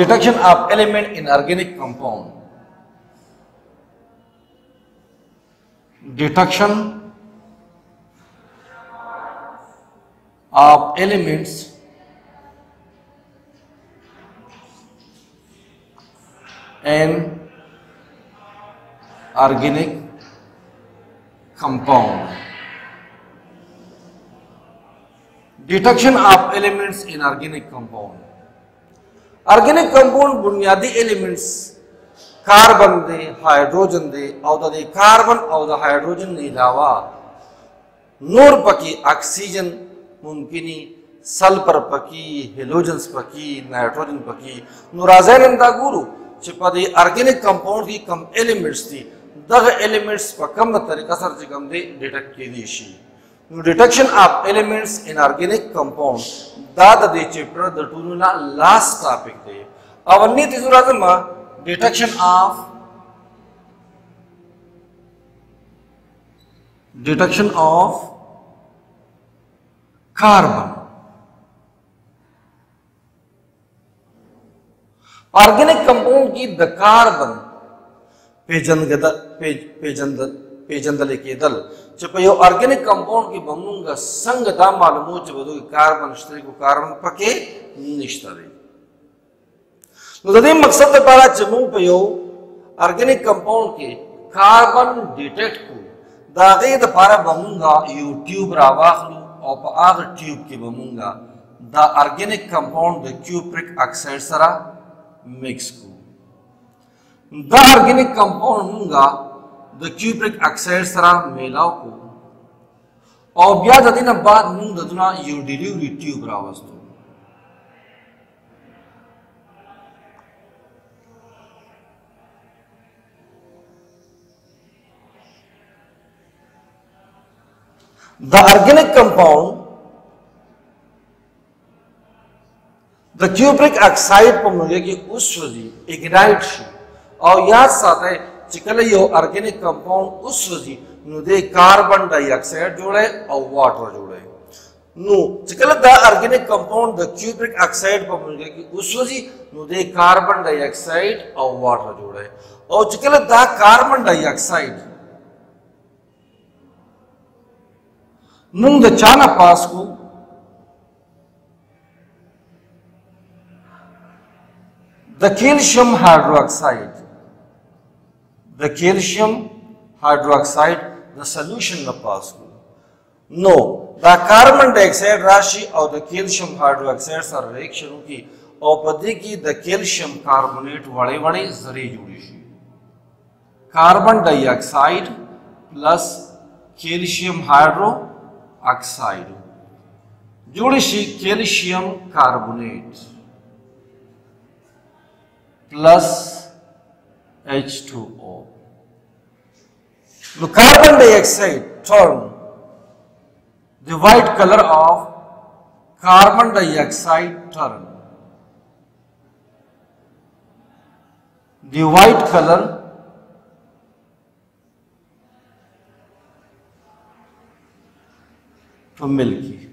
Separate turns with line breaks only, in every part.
detection of element in organic compound. Detection of elements in organic compound. Detection of elements in organic compound. Organic compound बुनियादी elements carbon दे हाइड्रोजन दे और दे कार्बन और the hydrogen ने अलावा नूर पकी ऑक्सीजन मुमकिनी सल्फर पकी हेलोजन्स पकी नाइट्रोजन पकी नूराज़ैन इंदा गुरु चिपदी ऑर्गेनिक कंपाउंड की कम एलिमेंट्स थी दग एलिमेंट्स पर कम तरीका सर जिकम दे डिटेक्ट की देशी detection of elements in organic compound दाद दे चैप्टर द टूनुला लास्ट टॉपिक दे अवन्नी तिजुराजमा detection of carbon. Organic compound की द कार्बन पेजंदले के दल चपयो ऑर्गेनिक कंपाउंड की बमुंगा संग दा मालूम चबदो कार्बन स्त्री को कार्बन पके निश्तरे नदीम मकसद पारा चमू पयो ऑर्गेनिक कंपाउंड के कार्बन डिटेक्ट को दागे द पारा बमुंगा यूट्यूब रावाखलू और आग ट्यूब के बमुंगा the organic compound the cupric oxide सरा मिक्स को द ऑर्गेनिक कंपाउंड मुंगा द क्यूप्रिक ऑक्साइड सरा मेलाव को और ब्याज दिन बाद मुंग ददुना यू डिलीवरी ट्यूब रावस्तु The organic compound, the cupric oxide पर मुझे कि उस वजी ignite शी और याद साथ है चिकले यो organic compound उस वजी नुदे कार्बन डाइऑक्साइड जोड़े और वाटर जोड़े नु चिकले दा organic compound the cupric oxide पर मुझे कि उस वजी नुदे कार्बन डाइऑक्साइड और वाटर जोड़े और चिकले दा कार्बन डाइऑक्साइड मुंग चाना पास को the calcium hydroxide the solution न पास को नो द कार्बन डाइऑक्साइड राशि और द कैल्शियम हाइड्रोक्साइड सर रिएक्शन की और पदी की द कैल्शियम कार्बोनेट वड़े वड़े जरी जुड़ी शी carbon dioxide plus calcium hydroxide जोड़िशी calcium carbonate plus H2O. The carbon dioxide turn the white color of carbon dioxide turn the white color to milky.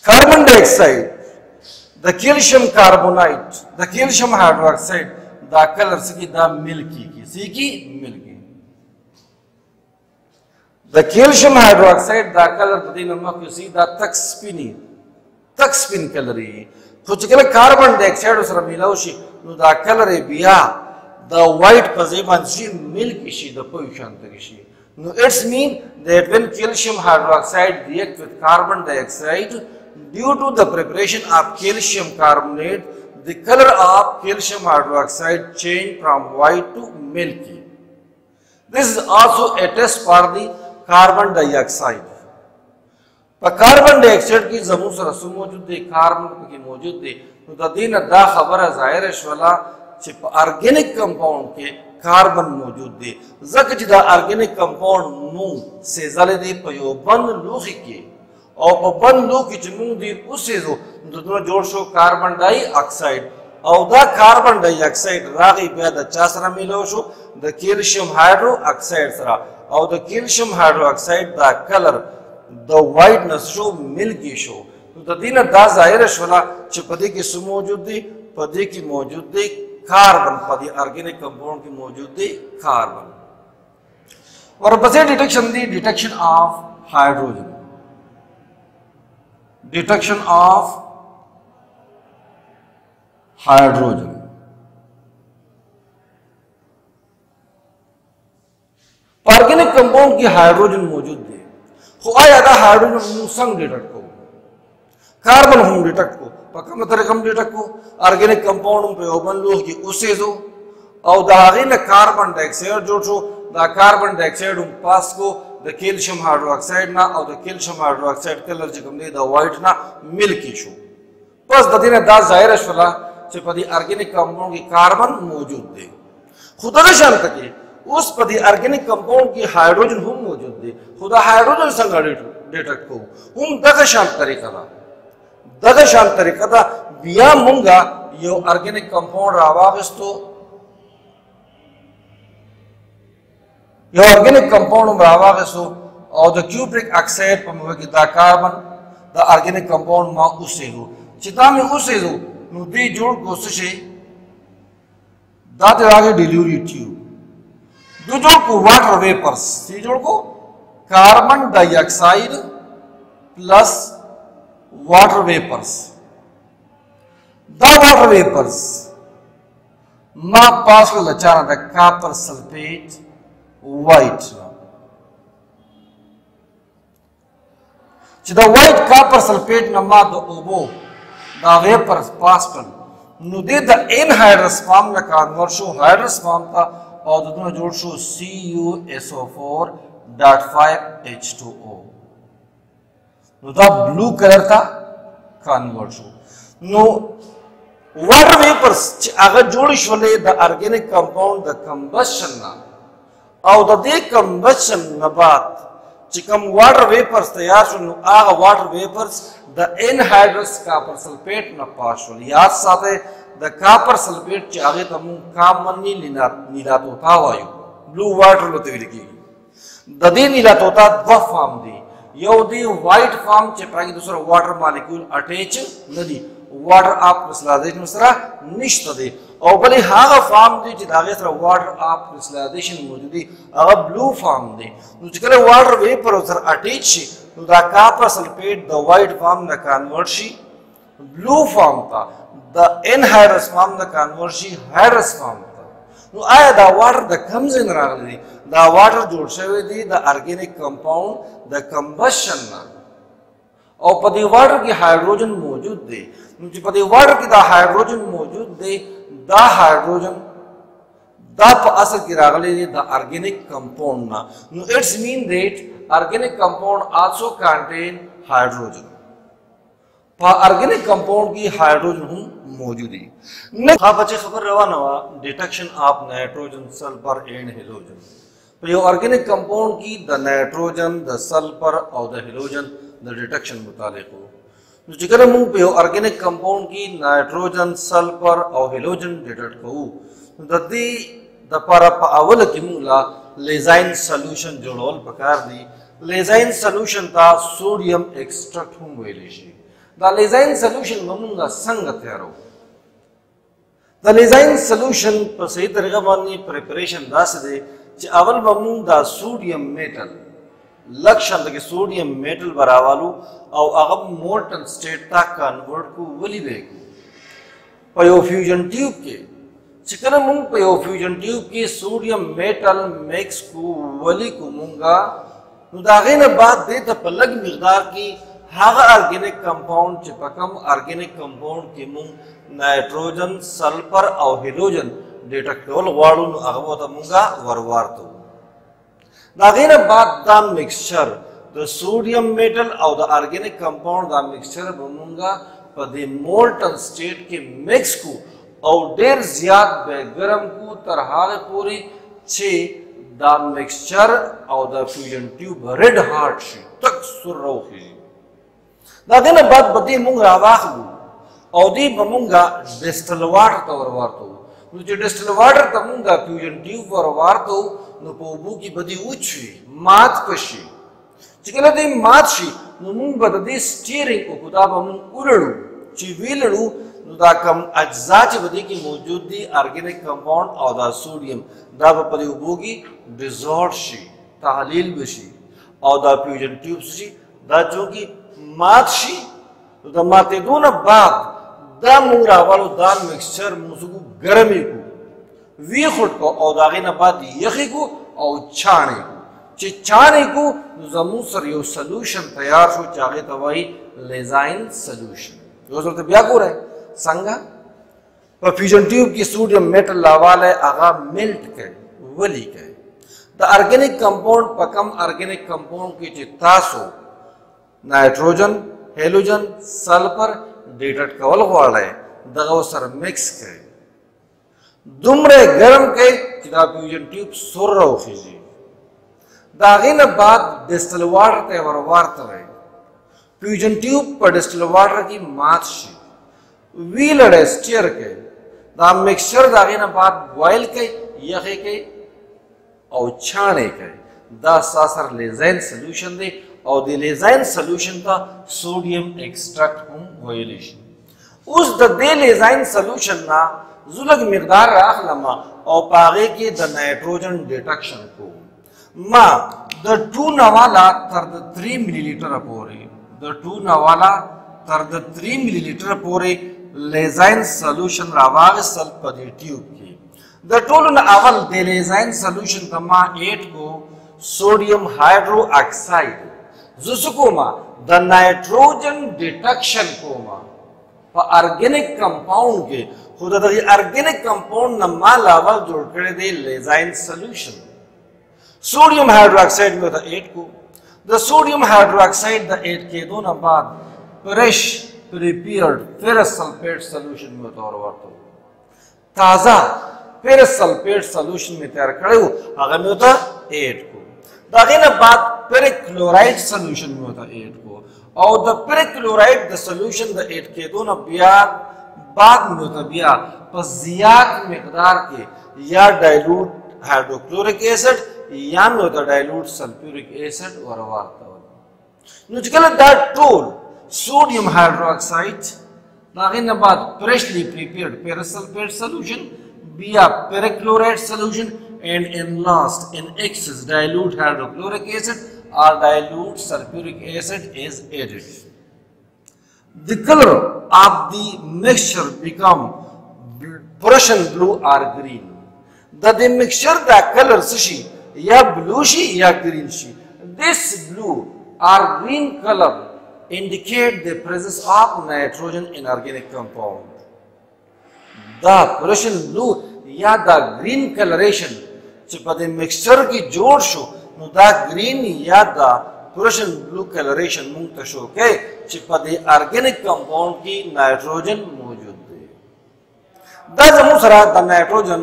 Carbon dioxide, the calcium carbonate, the calcium hydroxide, the color siki the milky ki, siki milky. The calcium hydroxide, the color the namak you see the tak spin color hi. So chikala carbon dioxide usra milaushi, no the color biya, the white pazeban shi milky shi the position takishi. No, it's mean that when calcium hydroxide reacts with carbon dioxide, due to the preparation of calcium carbonate, the color of calcium hydroxide change from white to milky. This is also a test for the carbon dioxide. पर carbon dioxide की जमून से रसूम मौजूद है, कार्बन की मौजूद है, तो तदीन दा खबर है ज़ाहिर है शवाला चिप ऑर्गेनिक कंपाउंड के कार्बन मौजूद है जक जिदा ऑर्गेनिक कंपाउंड नु से जले दे पयो बंद लूखी के और बंद लूखी चमुंग दी उससे जो दोनों जोड़ शो कार्बन डाइऑक्साइड और दा कार्बन डाइऑक्साइड रागी बेद चासरा मिलो शो द कैल्शियम हाइड्रोक्साइड सरा और द कैल्शियम हाइड्रोक्साइड द कलर द व्हाइटनेस शो मिल्की शो د دې نه دا ظاهره شوله چې په دې کې څه موجود دی په دې کې موجود دی کاربن په دې ارګینیک کمپاوند کې موجود دی کاربن ورپسې ډیټیکشن دی ډیټیکشن آف hydrogen detection of hydrogen organic compound की हाइड्रोजन मौजूद है हो आया था हाइड्रोजन संग डिटेक्ट को कार्बन हम डिटेक्ट को पक्का मतलब कम डिटेक्ट को ऑर्गेनिक कंपाउंड पे ओबन लो कि उसे जो और दागिन कार्बन डाइऑक्साइड जो छो दा कार्बन डाइऑक्साइड पास को द कैल्शियम हाइड्रोक्साइड ना और द कैल्शियम हाइड्रोक्साइड कलर जो कम द व्हाइट ना मिल्की शो बस द दिन दा जाहिर शला से पदी ऑर्गेनिक कंपाउंड की कार्बन मौजूद है खुदा शांत के उस पदी ऑर्गेनिक कंपाउंड की हाइड्रोजन हम मौजूद है खुदा हाइड्रोजन संग डिटेक्ट को हम दगा शांत तरीका था बिया मुंगा यो ऑर्गेनिक कंपाउंड रावागस्तो यो ऑर्गेनिक कंपाउंड रावागसो और द क्यूप्रिक ऑक्साइड पर दा कार्बन द ऑर्गेनिक कंपाउंड मा उसे हो चिता में उसे हो नु दी जोड़ को से दाते आगे डिलीवरी ट्यूब दो जोड़ को वाटर वेपर्स सी जोड़ को carbon dioxide plus water vapours द वाटर वेपर्स मा पास को लचाना द copper sulphate white the white copper sulfate nama the obo the vapor pascal nu de the anhydrous form la convert show hydrous form ta aur dono jod show CuSO4.5H2O nu the blue color ta convert show nu water vapors agar jod shole the organic compound the combustion na और द combustion नबात चिकम water vapours तैयार शुनु आग water vapours द anhydrous copper sulphate न पाशुल याद साथे द कॉपर सल्फेट च आगे तमु कामनी नीला तोता वायु ब्लू वाटर लो तेरी की द दे नीला तोता the form the yo the white form च पागी दूसरा वाटर मॉलिक्यूल अटैच नदी वाटर आप क्रिस्टलाइजेशन मसरा निश्त दे और भले हागा फॉर्म दी च दागे सरा वाटर आप क्रिस्टलाइजेशन मौजूदी अगर ब्लू फॉर्म दे नु चले वाटर वेपर सर अटैच शी नु दा कॉपर सल्फेट द वाइट फॉर्म न कन्वर्ट शी ब्लू फॉर्म था द एनहाइड्रस फॉर्म न कन्वर्ट शी हाइड्रस फॉर्म था नु आया दा वाटर द कम्स इन रागली दा वाटर जोड़ शवे दी द ऑर्गेनिक कंपाउंड द कंबशन ना और पदी वाटर की हाइड्रोजन मौजूद दे नु पदी वाटर की दा हाइड्रोजन मौजूद दे दा हाइड्रोजन दा असल की रागले द ऑर्गेनिक कंपाउंड ना नु it's mean that organic compound also contain hydrogen पा ऑर्गेनिक कंपाउंड की हाइड्रोजन हम मौजूद है हां बच्चे खबर रवाना हुआ detection of nitrogen sulphur and halogen तो ये ऑर्गेनिक कंपाउंड की द नाइट्रोजन द सल्फर और द हेलोजन द डिटेक्शन मुतालिक हो जिक्र मुंह पे ऑर्गेनिक कंपाउंड की नाइट्रोजन सल्फर और हेलोजन डिटेक्ट को ददी द पर अवल की मुला लेजाइन सॉल्यूशन जोड़ोल प्रकार दी लेजाइन सॉल्यूशन ता सोडियम एक्सट्रैक्ट हम वेलेशी द लेजाइन सॉल्यूशन ममुंगा संग तैयारो द लेजाइन सॉल्यूशन पर सही तरीका मानी प्रिपरेशन दास दे कि अवल ममुंगा सोडियम मेटल लक्षण के सोडियम मेटल बरावालू और अगब मोल्टन स्टेट तक कन्वर्ट को वली बेकू पयो फ्यूजन ट्यूब के चिकन मुंग पयो फ्यूजन ट्यूब के सोडियम मेटल मिक्स को वली को मुंगा नुदागे ने बात दे तो पलग मिकदार की हागा ऑर्गेनिक कंपाउंड चिपकम ऑर्गेनिक कंपाउंड के मुंग नाइट्रोजन सल्फर और हेलोजन डिटेक्टोल वालू अगबो तो मुंगा वरवार तो दागे ने बात दा मिक्सचर द सोडियम मेटल और द ऑर्गेनिक कंपाउंड दा मिक्सचर बमुंगा पर द मोल्टन स्टेट के मिक्स को और देर ज्यादा बेगरम को तरहागे पूरी छे द मिक्सचर और the fusion tube red heart she तक सुर्रो ही दागे ने बात बदी मुंग रावाखू और दी बमुंगा डिस्टिल वाटर तवर वारतो मुझे डिस्टिल वाटर तमुंगा फ्यूजन ट्यूब वर वारतो नो पोबू की बदी उछी मात पशी चिकला दे मात शी نو مونږ به د دې سټیرینګ وکړو دا به مونږ ولړو چې ویلړو نو دا کم اجزا چې په دې کې موجود دي ارګینیک کمپاوند او دا سوډیم دا به په دې اوبو کې ډیزولټ شي تحلیل وشي او دا فیوژن ټیوبس شي دا چونکې مات شي نو د ماتېدو نه بعد دا مونږ راوالو دا مکسچر موږ ګرمې کړو وی خود کو او د هغې نه بعد یخې کړو او چاڼې کړو چې چاڼې کړو نو زموږ سره یو سلوشن تیار شو چې هغې ته وایي لیزاین سلوشن یو ځل ته بیا ګورئ څنګه په فیوژن ټیوب کې سوډیم میټل راوالی هغه میلټ کوي ولي کوي د ارګینیک کمپاوند په کم ارګینیک کمپاوند کې چې تاسو نایټروجن هیلوجن سلفر ډیټیکټ کول غواړئ دغه ورسره مکس کوي دومره ګرم کوي چې دا فیوژن ټیوب سور راوخیږي د هغې نه بعد ډسټل واټر ته یې ور واچوئ فیوژن ټیوب په ډسټل واټر کې مات شي وی لړی سټیر کوي دا مکسچر د هغې نه بعد بوایل کوي یخې کوي او چاڼې کوي دا ستا سره لیزاین سلوشن دی او د لیزاین سلوشن ته سوډیم ایکسټرکټ هم ویلی شي اوس د دې لیزاین سلوشن نه زه لږ مقدار رااخلم او په هغې کې د نایټروجن ډیټکشن کوم ما د 2 نه والا تر د 3 ملي لیټره پورې د 2 نه والا تر د 3 ملي لیټره پورې لیزاین سلوشن راواغستل په دې ټیوب کې د ټولو نه اول د لیزاین سلوشن ته ما ایډ کو سوډیم هایډرو اکساید زه څه کومه د نایټروجن ډیټکشن کومه په ارګینیک کمپاوند کې خو د دغې ارګینیک کمپاوند نه ما لاول جوړ کړی دی لیزاین سلوشن سوډیم هایډرو اکساید مې ورته ایډ کو د سوډیم هایډرو اکساید د ایډ کېدو نه بعد فرش prepared ferrous sulfate solution में तौर वर्तो ताज़ा ferrous sulfate solution में तैयार करे हो अगर में होता 8 को दागे ना बात perchloride solution में होता 8 को और the perchloride the solution the 8 के दो ना बिया बाद में होता बिया पर ज़ियाद मिक़दार के या dilute hydrochloric acid या में होता dilute sulfuric acid और वार्ता नुचकल that tool sodium hydroxide दागे न बाद freshly prepared ferrous sulfate solution via perchloride solution and in last in excess dilute hydrochloric acid or dilute sulfuric acid is added. The color of the mixture become Prussian blue or green. The mixture the color sushi ya blue shi ya green shi. This blue or green color indicate the presence of nitrogen in organic compound. The Prussian blue या the green coloration چې په دې mixture کې جوړ شو نو دا green یا the Prussian blue coloration مونږ ته شو کې چې په دې organic compound کې nitrogen موجود دی دا زموږ سره د nitrogen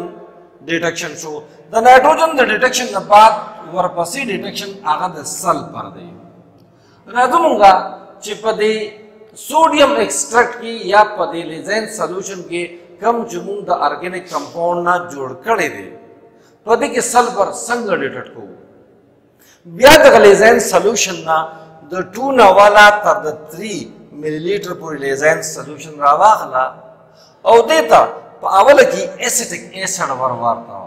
detection شو د nitrogen د detection نه بعد ورپسې detection هغه د sulfur دی راځو مونږه چې په دې سوډیم ایکسټرکټ کې یا په دې لیزاین سلوشن کې کم چې موږ د ارګینیک کمپاوند نه جوړ کړی دی په دې کې سلفر څنګه ډیټیکټ کوو بیا د لیزاین سلوشن نه د 2 نه والا تر د 3 ملي لیټر پورې لیزاین سلوشن راواخله او دې ته په اوله کې ایسیټیک ایسډ ورته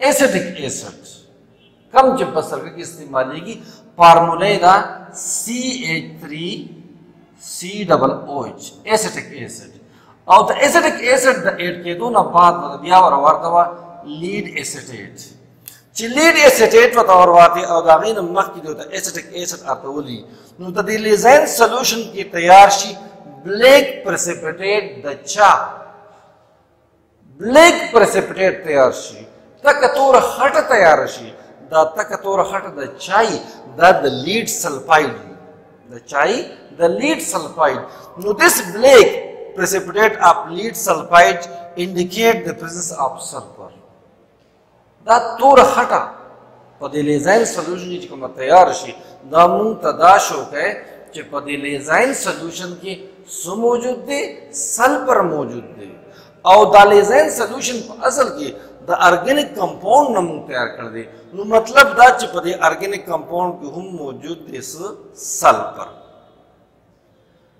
ایسیټیک ایسډ کم چې په سرکه کې استعمالېږي فارموله دا CH3COOH acetic acid और द acetic acid द add के दो ना बाद बया और वार्ता lead acetate چې lead acetate وته ورواته او دا غین مخ کې د acetic acid اتولي نو د دې لیزاین سولوشن کې تیار شي بلیک پرسپټیټ د چا بلیک پرسپټیټ تیار شي تک تور خټه تیار شي دا تک تور خټه د چای دا د lead sulfide the chai the lead sulfide no this black precipitate of lead sulfide indicate the presence of sulfur دا تور خټه په دې لیزاین سولوشن کې کوم تیار شي دا مونږ ته دا شو کې چې په دې لیزاین سولوشن کې څه موجود دی سلفر موجود دی او دا لیزاین سولوشن په اصل کې the organic compound नमूं तैयार कर दे नु मतलब दा च पदे ऑर्गेनिक कंपाउंड की हम मौजूद इस सल्फर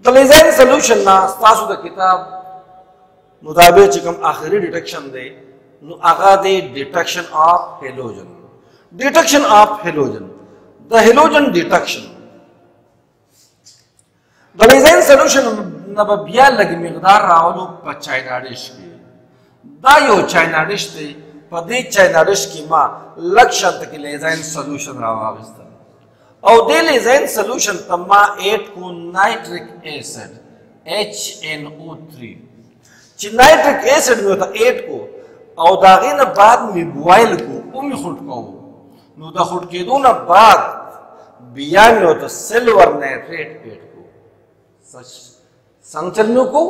द लेजाइन सॉल्यूशन ना तासु द किताब मुताबिक चिकम आखिरी डिटेक्शन दे नु आगा दे डिटेक्शन ऑफ हेलोजन द हेलोजन डिटेक्शन द लेजाइन सॉल्यूशन नब बिया लगी मिकदार रावलो प चाइना डिश की दा यो चाइना डिश ते पदे चाइना डिश की मा लक्ष्य तक लेजाइन सॉल्यूशन रावाविस्ता और दे लेजाइन सॉल्यूशन तम्मा 8 को नाइट्रिक एसिड HNO3 ची नाइट्रिक एसिड में होता 8 को और दागे न बाद में बॉयल को उमी खुट को नु दा खुट के दो न बाद बिया में होता सिल्वर नाइट्रेट 8 को सच संचलनों को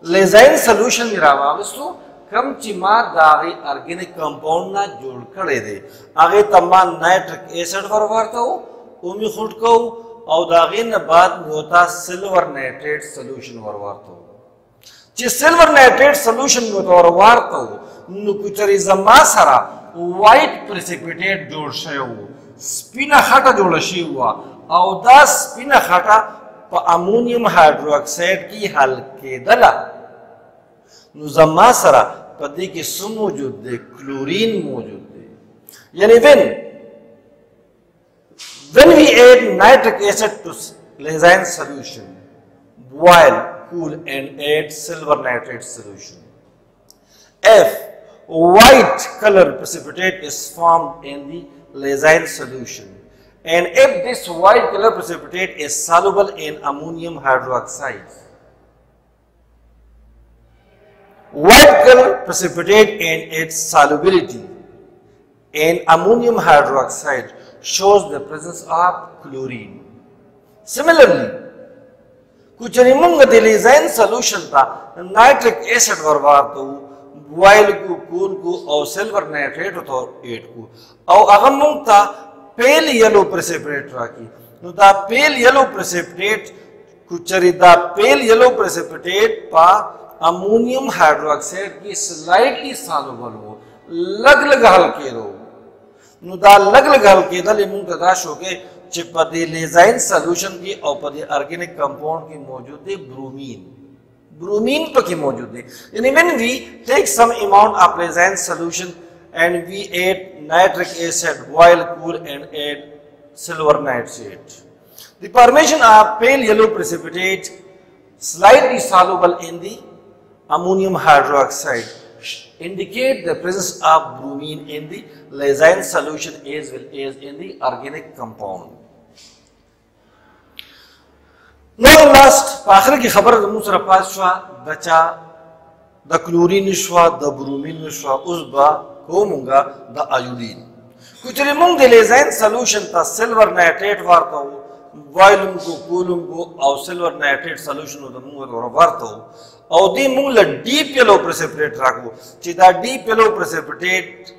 लेजाइन सॉल्यूशन में रावाविस्तु कम चिमा दागे ऑर्गेनिक कंपाउंड ना जोड़ करे दे आगे तम्मा नाइट्रिक एसिड वरवारता हो उमी खुट को और दागे न बाद में होता सिल्वर नाइट्रेट सॉल्यूशन वरवारता हो ची सिल्वर नाइट्रेट सॉल्यूशन में होता वरवारता हो नुकुचरी जमा सारा व्हाइट प्रेसिपिटेट जोड़ शे हो स्पिना खाटा जोड़ शी हुआ और दा स्पिना खाटा प अमोनियम हाइड्रोक्साइड की हल के दला नुजम्मा सरा पदी के सुम मौजूद दे क्लोरीन मौजूद दे यानी when we add nitric acid to lezine solution boil cool and add silver nitrate solution if white color precipitate is formed in the lezine solution and if this white color precipitate is soluble in ammonium hydroxide white color precipitate and its solubility in ammonium hydroxide shows the presence of chlorine. Similarly, कुछ रिमूंग लेजाइन सॉल्यूशन था nitric acid वरवार तो बॉयल को कूल को और silver nitrate तो 8 को और अगम था पेल येलो प्रेसिपिटेट राखी तो दा पेल येलो प्रेसिपिटेट कुछ दा पेल येलो प्रेसिपिटेट पा अमोनियम हाइड्रोक्साइड की स्लाइटली सॉल्युबल हो लग हल्के रो नु दा लग हल्के दले मुंग तदाश हो के चिपदे लेजाइन सॉल्यूशन की और पदे ऑर्गेनिक कंपाउंड की मौजूद है ब्रोमीन तो की मौजूद है यानी when we take some amount of Lassaigne solution and we add nitric acid boil cool and add silver nitrate the formation of pale yellow precipitate slightly soluble in the ammonium hydroxide indicate the presence of bromine in the lezine solution as well as in the organic compound. Now last आखिर की खबर दूसरा पास हुआ बचा the chlorine हुआ the bromine हुआ उस बा को मुंगा द आयोडीन कुछ रिमूंग द लेजाइन सॉल्यूशन था सिल्वर नाइट्रेट वारता हो वॉल्यूम को कूलम को और सिल्वर नाइट्रेट सॉल्यूशन हो द मुंगा तो वारता हो और दी मुंगला डीप येलो प्रेसिपिटेट राखो चिदा डीप येलो प्रेसिपिटेट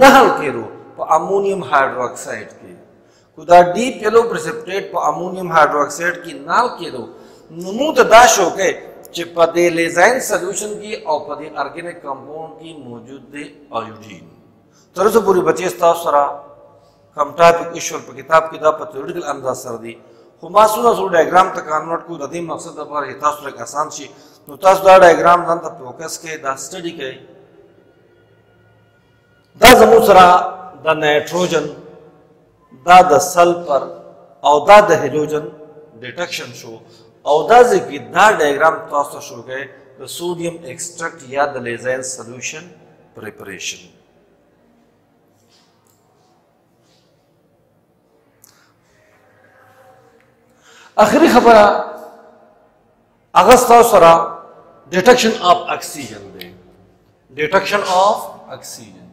नहल के रो प अमोनियम हाइड्रोक्साइड के खुदा डीप येलो प्रेसिपिटेट प अमोनियम हाइड्रोक्साइड की नाल के रो नुमु तदाशो के चिपदे लेजाइन सॉल्यूशन की और पदे ऑर्गेनिक कंपाउंड की मौजूद दे आयोडीन तरह पूरी बचे सरा कम टॉपिक ईश्वर पर किताब की दा थ्योरेटिकल अंदाज सर दी खुमासुना सो डायग्राम तक कन्वर्ट को ददी मकसद पर हितास एक आसान सी नु तास दा डायग्राम दन त फोकस के दा स्टडी के दा जमुसरा द नाइट्रोजन द सल्फर और द हेलोजन डिटेक्शन शो और द की दा डायग्राम तास शो गए द सोडियम एक्सट्रैक्ट या द लेजाइन सॉल्यूशन प्रिपरेशन आखिरी खबर अगस्त सरा डिटेक्शन ऑफ ऑक्सीजन दे detection of oxygen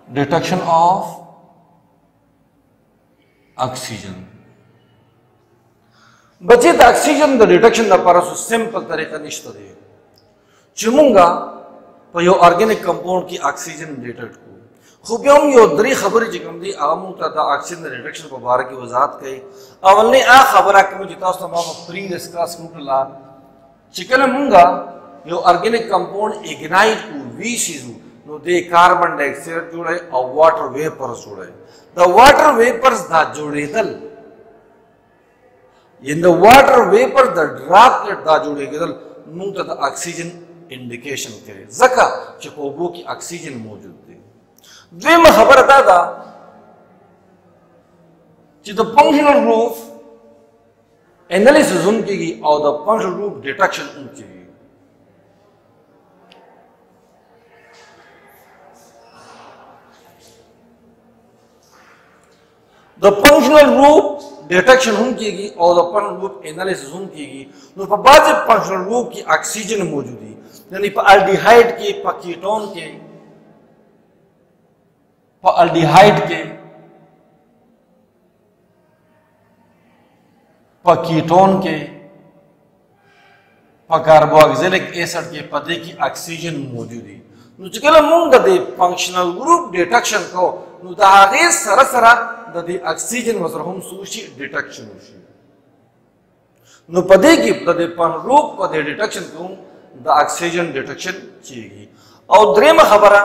detection of oxygen बचे द ऑक्सीजन द डिटेक्शन द पर सिंपल तरीका निश्चित दे चुमूंगा पर यो ऑर्गेनिक कंपाउंड की ऑक्सीजन डिटेक्ट को खूबियों यो दरी खबर जिकम दी आमू ता द ऑक्सीजन रिडक्शन पर बारे की वजाहत कई अवलने आ खबर के मुझे तास तमाम प्री डिस्कस कुटला चिकन मुंगा यो ऑर्गेनिक कंपाउंड इग्नाइट को वी चीजू नो दे कार्बन डाइऑक्साइड जोड़े और वाटर वेपर्स जोड़े द वाटर वेपर्स दा जोड़े दल in the water vapor the droplet दा जोड़े दल मुंग ता ऑक्सीजन इंडिकेशन करे जका चकोबो की ऑक्सीजन मौजूद है द्विम खबर दादा कि द फंक्शनल ग्रुप एनालिसिस उनकी और द फंक्शनल ग्रुप डिटेक्शन उनकी द फंक्शनल ग्रुप डिटेक्शन उनकी और द फंक्शनल ग्रुप एनालिसिस उनकी तो पर बाद फंक्शनल ग्रुप की ऑक्सीजन मौजूद है यानी पर अल्डिहाइड के पर कीटोन के पर अल्डिहाइड के पर कीटोन के पर कार्बोक्सिलिक एसिड के पदे की ऑक्सीजन मौजूद है नुचकला मुंग दे फंक्शनल ग्रुप डिटेक्शन को नु दागे सरसरा दे ऑक्सीजन वसर हम सूची डिटेक्शन होशी नु पदे की दे पर रूप पदे डिटेक्शन को द ऑक्सीजन डिटेक्शन चीगी और द्रेम खबरा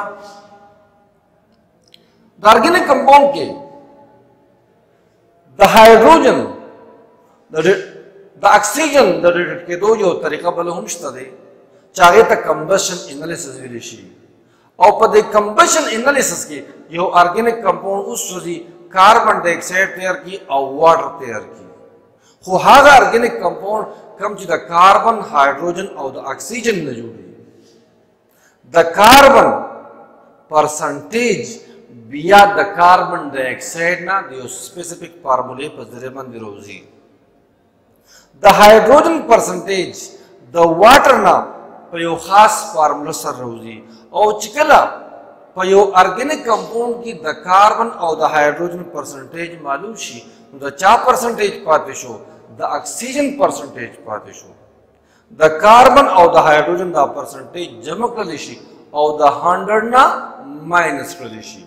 द ऑर्गेनिक कंपाउंड के the hydrogen the oxygen the detect के दो जो तरीका बल हम दे चाहे तक कंबशन एनालिसिस विदेशी और पदे कंबशन एनालिसिस के यो ऑर्गेनिक कंपाउंड उस सूजी कार्बन डाइऑक्साइड तैयार की और वाटर तैयार की हो हागा ऑर्गेनिक कंपाउंड कम ची द कार्बन हाइड्रोजन और द ऑक्सीजन न जुड़ी द कार्बन परसेंटेज बिया द कार्बन डाइऑक्साइड ना दियो स्पेसिफिक फार्मूले पर जरिए रोजी the hydrogen percentage the water ना पयो खास फार्मूला सर रोजी और चिकला पयो ऑर्गेनिक कंपाउंड की द कार्बन और द हाइड्रोजन परसेंटेज मालूम शी द 4% पाते शो द ऑक्सीजन परसेंटेज पाते शो द कार्बन और द हाइड्रोजन द परसेंटेज जमा कर लेशी और द 100 ना माइनस कर लेशी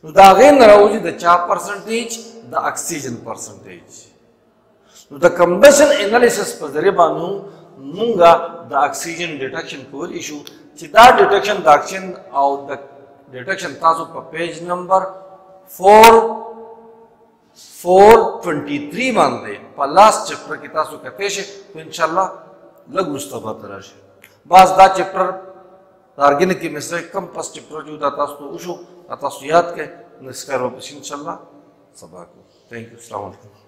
द अगेन रोजी द 4% the oxygen percentage the combustion analysis पर जरिए बानू मुंगा द ऑक्सीजन डिटेक्शन को इशू चिदा डिटेक्शन द ऑक्सीजन और द डिटेक्शन तासो पर पेज नंबर 423 मान दे पर लास्ट चैप्टर की तासो कहते हैं तो इंशाल्लाह लग मुस्तफा तराश बस दा चैप्टर ऑर्गेनिक केमिस्ट्री कम पास चैप्टर जो दा तासो उशो तासो याद के निस्कार वापस इंशाल्लाह सबक थैंक यू अस्सलाम वालेकुम।